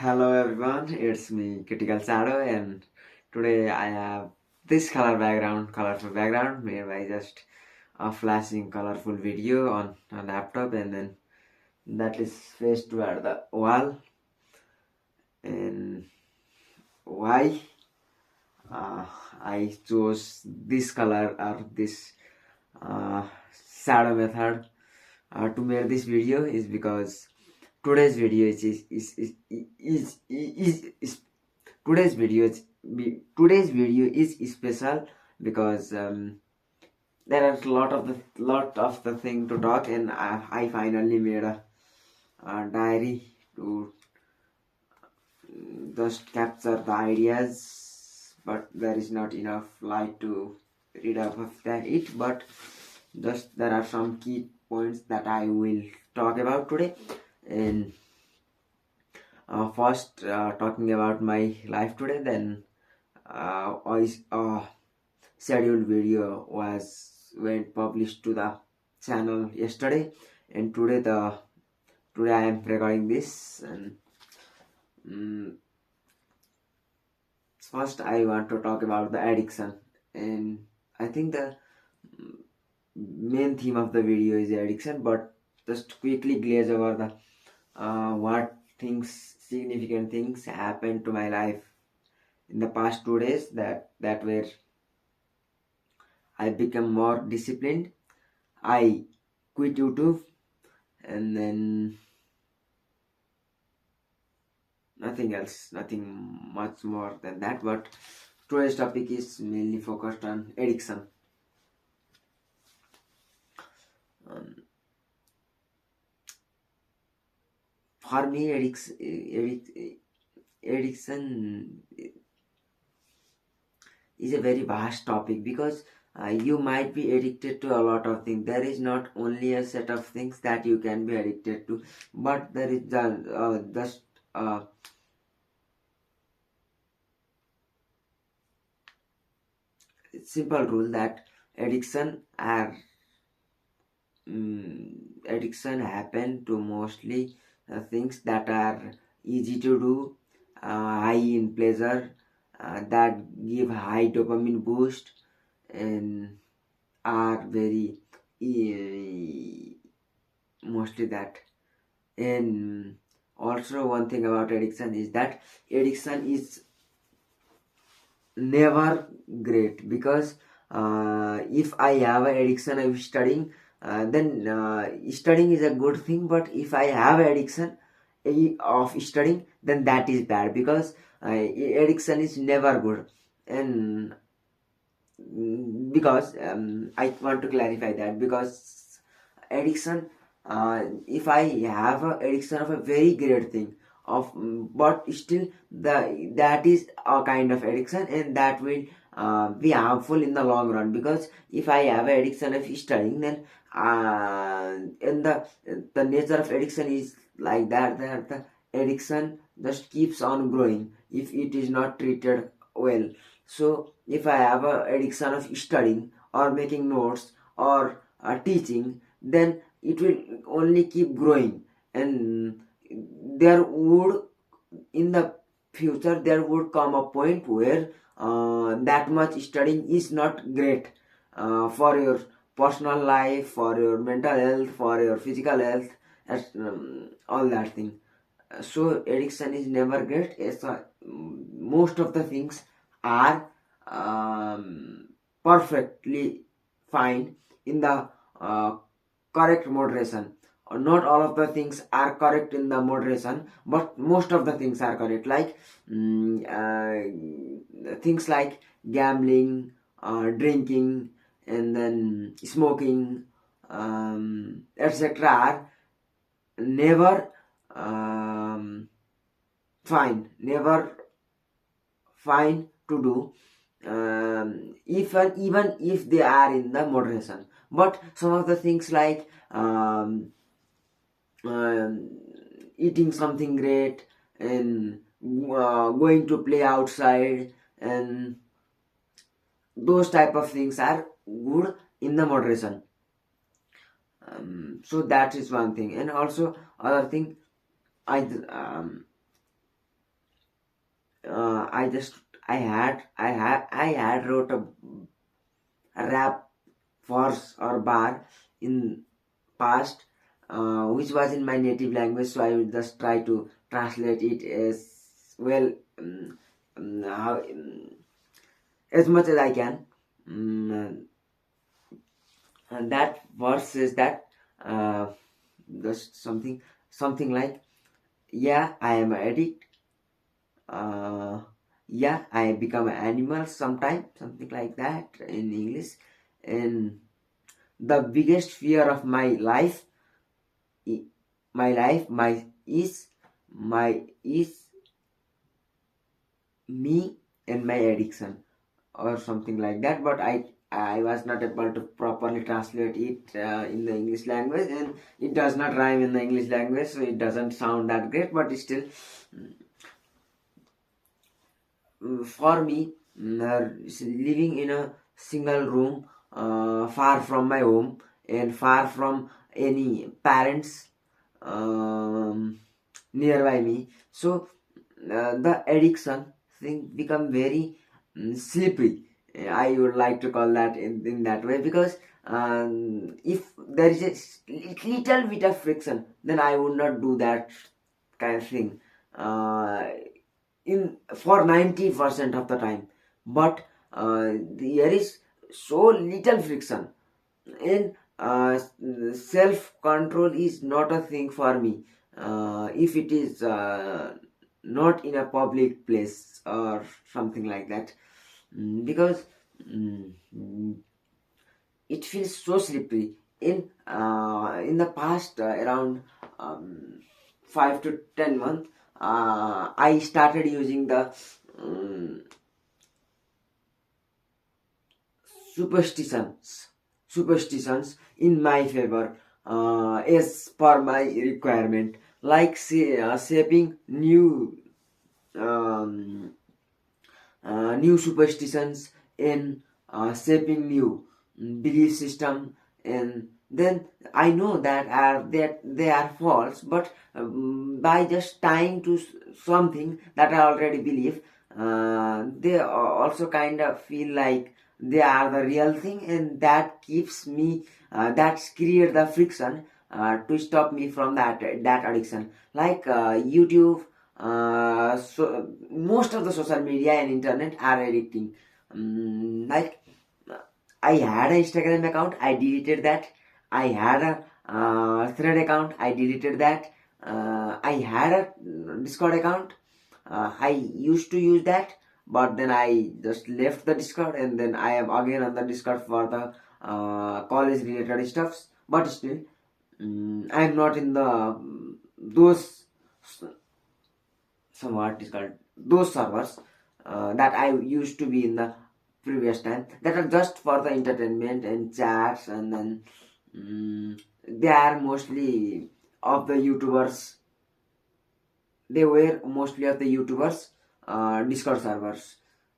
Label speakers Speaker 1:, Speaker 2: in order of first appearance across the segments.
Speaker 1: Hello everyone, it's me Critical Shadow, and today I have this colorful background made by just a flashing colorful video on a laptop, and then that is faced toward the wall. And why uh, I chose this color or this uh, shadow method to make this video is because today's video is today's video is special because there are lot of the thing to talk, and I finally made a diary to just capture the ideas, but there is not enough light to read off of it, but just there are some key points that I will talk about today. And first, talking about my life today, then scheduled video went published to the channel yesterday, and today I am recording this. And first I want to talk about the addiction, and I think the main theme of the video is addiction, but just quickly glaze over the what significant things happened to my life in the past 2 days that were I become more disciplined. I quit YouTube, and then nothing much more than that. But today's topic is mainly focused on addiction. For me, addiction is a very vast topic because you might be addicted to a lot of things. There is not only a set of things that you can be addicted to, but there is just simple rule that addiction are addiction happen to mostly things that are easy to do, high in pleasure, that give high dopamine boost, and are very mostly that. And also one thing about addiction is that addiction is never great, because if I have an addiction of studying, then studying is a good thing, but if I have addiction of studying, then that is bad, because addiction is never good. And because I want to clarify that, because addiction, if I have a addiction of a very great thing of but still that is a kind of addiction, and that will be harmful in the long run, because if I have an addiction of studying, then and the nature of addiction is like that the addiction just keeps on growing if it is not treated well. So if I have a addiction of studying or making notes or teaching, then it will only keep growing, and there would in the future there would come a point where that much studying is not great for your personal life, for your mental health, for your physical health, all that thing. So addiction is never great. Most of the things are perfectly fine in the correct moderation. Not all of the things are correct in the moderation, but most of the things are correct, like things like gambling, drinking, and then smoking, etc. are never never fine to do, even if they are in the moderation. But some of the things like eating something great, and going to play outside, and those type of things are good in the moderation. So that is one thing. And also other thing, I I just I had wrote a rap verse or bar in past, which was in my native language. So I will just try to translate it as well, how, as much as I can. And that verse says that, uh, just something like, yeah, I am addict. Uh, yeah, I become an animal sometime, something like that in English. And the biggest fear of i- my life, is me and my addiction, or something like that. But I was not able to properly translate it in the English language, and it does not rhyme in the English language, so it doesn't sound that great. But still, for me, living in a single room, far from my home and far from any parents nearby me, so the addiction thing become very slippery. I would like to call that in that way, because if there is a little bit of friction, then I would not do that kind of thing. Uh, in for 90% of the time, but there is so little friction, and self control is not a thing for me, if it is not in a public place or something like that. Because mm, it feels so slippery. In the past, around 5 to 10 months, I started using the um, superstitions superstitions in my favor, as per my requirement, like shaping um, new superstitions, in shaping new belief system. And then I know that they are false, but by just tying to something that I already believe, they also kind of feel like they are the real thing, and that keeps me, that's create the friction to stop me from that addiction, like YouTube. So most of the social media and internet are addicting. Like, I had an Instagram account, I deleted that. I had a Thread account, I deleted that. I had a Discord account, I used to use that, but then I just left the Discord, and then I am again on the Discord for the college related stuffs. But still, I am not in the those, some what is called, those servers that I used to be in the previous time, that are just for the entertainment and chats. And then they are mostly of the YouTubers. They were mostly of the YouTubers Discord servers,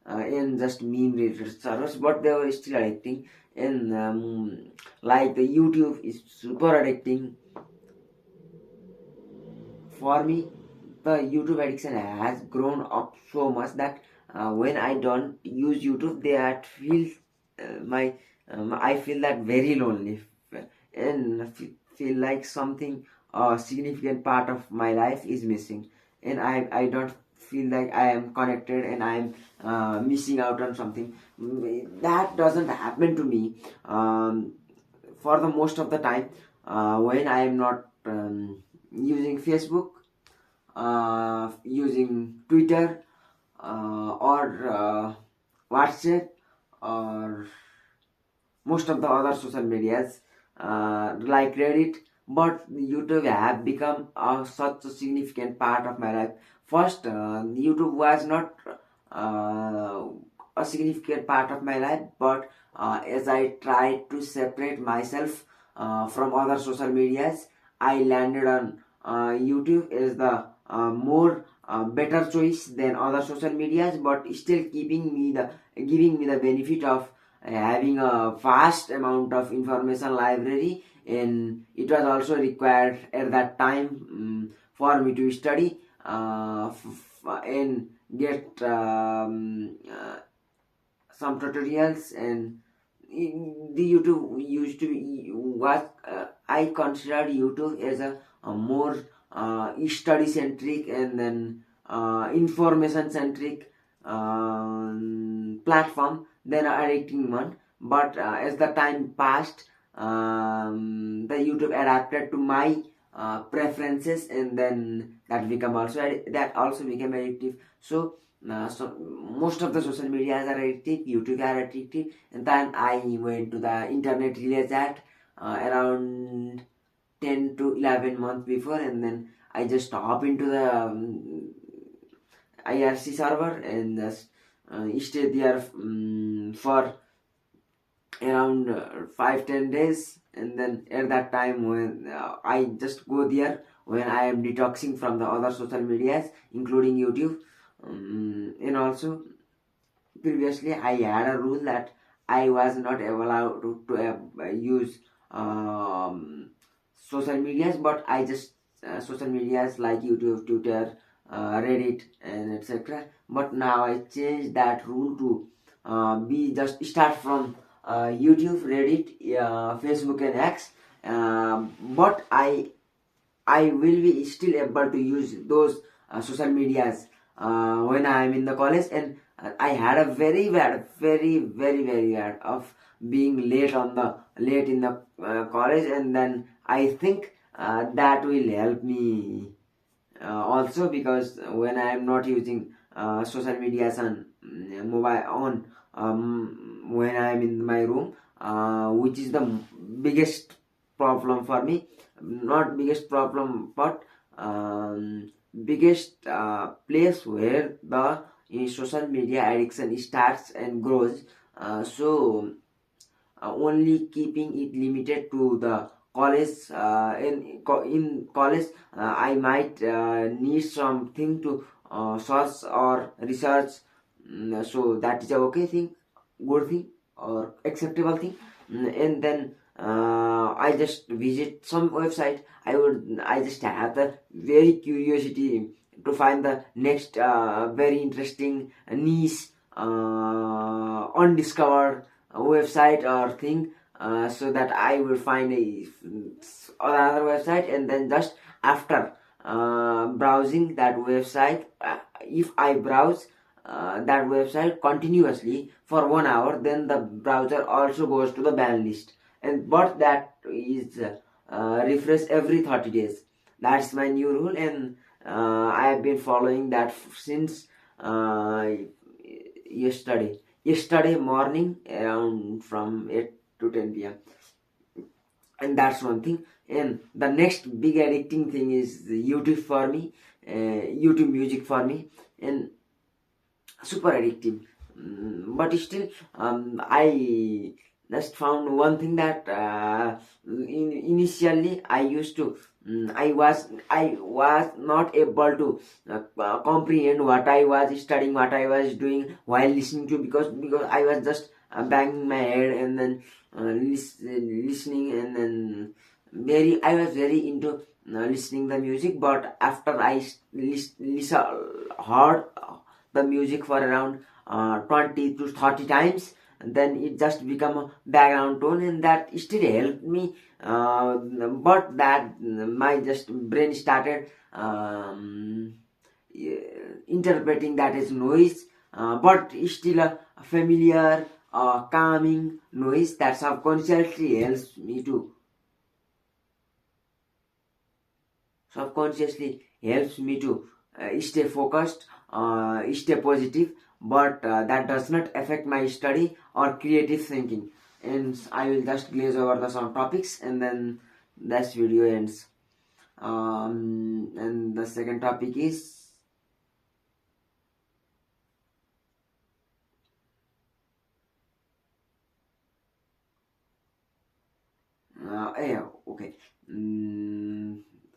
Speaker 1: and just meme related servers, but they were still addicting. And like the YouTube is super addicting. For me, the YouTube addiction has grown up so much that when I don't use YouTube, that feels my I feel that very lonely, and feel like something, a significant part of my life is missing, and I don't feel like I am connected, and I am missing out on something. That doesn't happen to me for the most of the time, when I am not using Facebook, using Twitter, or WhatsApp, or most of the other social medias, like Reddit. But YouTube have become such a significant part of my life. First, YouTube was not uh, a significant part of my life, but as I tried to separate myself from other social medias, I landed on YouTube as the more better choice than other social medias, but still giving me the benefit of having a vast amount of information library. And it was also required at that time, for me to study, and get some tutorials. And the YouTube used to be was I considered YouTube as a more study centric and then information centric platform than addicting one. But as the time passed, the YouTube adapted to my preferences, and then that also became addictive. So most of the social medias are addictive, YouTube are addictive. And then I went to the internet release that around 10 to 11 months before, and then I just hop into the IRC server and just stay there for around 5-10 days. And then at that time, when I just go there when I am detoxing from the other social medias including YouTube. And also, previously I had a rule that I was not allowed to use social medias, but I just social medias like YouTube, Twitter, Reddit, and etc. But now I changed that rule to be just start from YouTube, Reddit, Facebook, and X. But I will be still able to use those social medias when I am in the college. And I had a very bad, very bad of being late in the college. And then I think that will help me also, because when I am not using social medias on mobile on when I am in my room, which is the biggest problem for me. Not biggest problem, but biggest place where the social media addiction starts and grows. Only keeping it limited to the college. In college, I might need something to search or research. So that is a okay thing, good thing, or acceptable thing. And then I just visit some website. I just have the very curiosity to find the next very interesting niche undiscovered website or thing, so that I will find another website. And then just after browsing that website, if I browse that website continuously for 1 hour, then the browser also goes to the ban list. And but that is refresh every 30 days. That's my new rule. And I have been following that since yesterday morning around from 8 to 10 p.m. And that's one thing. And the next big addicting thing is YouTube for me, YouTube music for me, and super addictive. But still, I just found one thing that initially I used to I was not able to comprehend what I was studying, what I was doing while listening to, because I was just banging my head and then listening. And then I was very into listening the music. But after I heard the music for around 20 to 30 times, and then it just become a background tone, and that still helped me. But that my just brain started interpreting that as noise, but still a familiar calming noise that subconsciously helps me to stay focused, stay positive. But that does not affect my study or creative thinking. And I will just glaze over the some topics, and then this video ends. And the second topic is yeah, okay.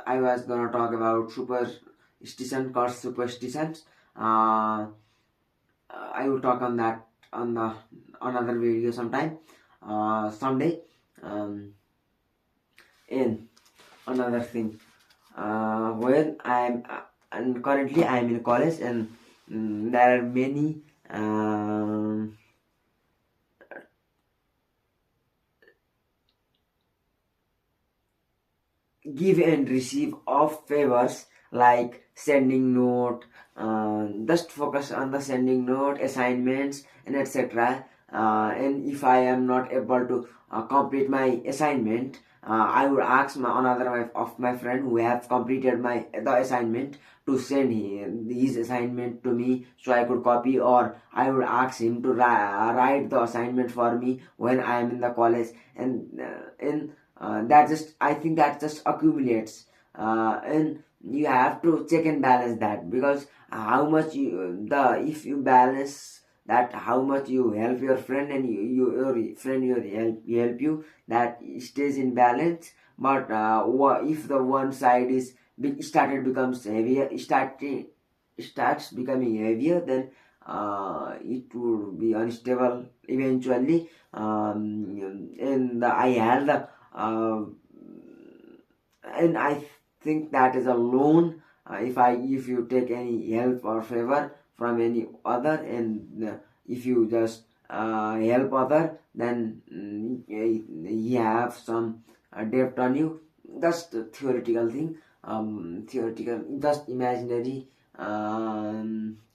Speaker 1: I was gonna talk about superstitions. I will talk on that on the another video sometime, someday. And another thing, when I'm and currently I am in college, and there are many give and receive of favors, like sending note, just focus on the sending note, assignments, and etc. And if I am not able to complete my assignment, I would ask of my friend who have completed the assignment to send his assignment to me so I could copy, or I would ask him to write the assignment for me when I am in the college. And that just, I think that just accumulates, and you have to check and balance that, because how much if you balance that, how much you help your friend, and your friend help you, that stays in balance. But if the one side is started becomes heavier, starts becoming heavier, then it will be unstable eventually. And I had the and I think that is a loan. If you take any help or favor from any other, and if you just help other, then he have some debt on you. That's the theoretical thing, theoretical, just imaginary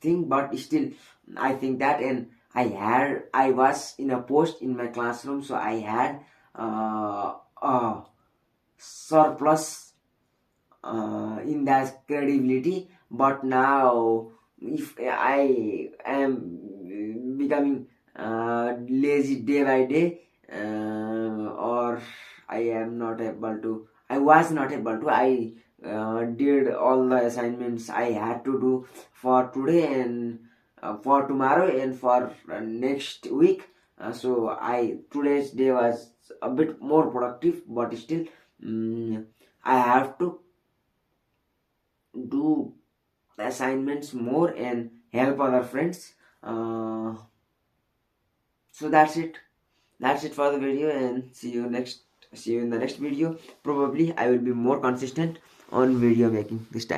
Speaker 1: thing, but still I think that. And I was in a post in my classroom, so I had a surplus in that credibility. But now, if I am becoming lazy day by day, or I was not able to, I did all the assignments I had to do for today, and for tomorrow, and for next week. So today's day was a bit more productive, but still, I have to do assignments more and help other friends. So that's it for the video, and see you in the next video. Probably I will be more consistent on video making this time.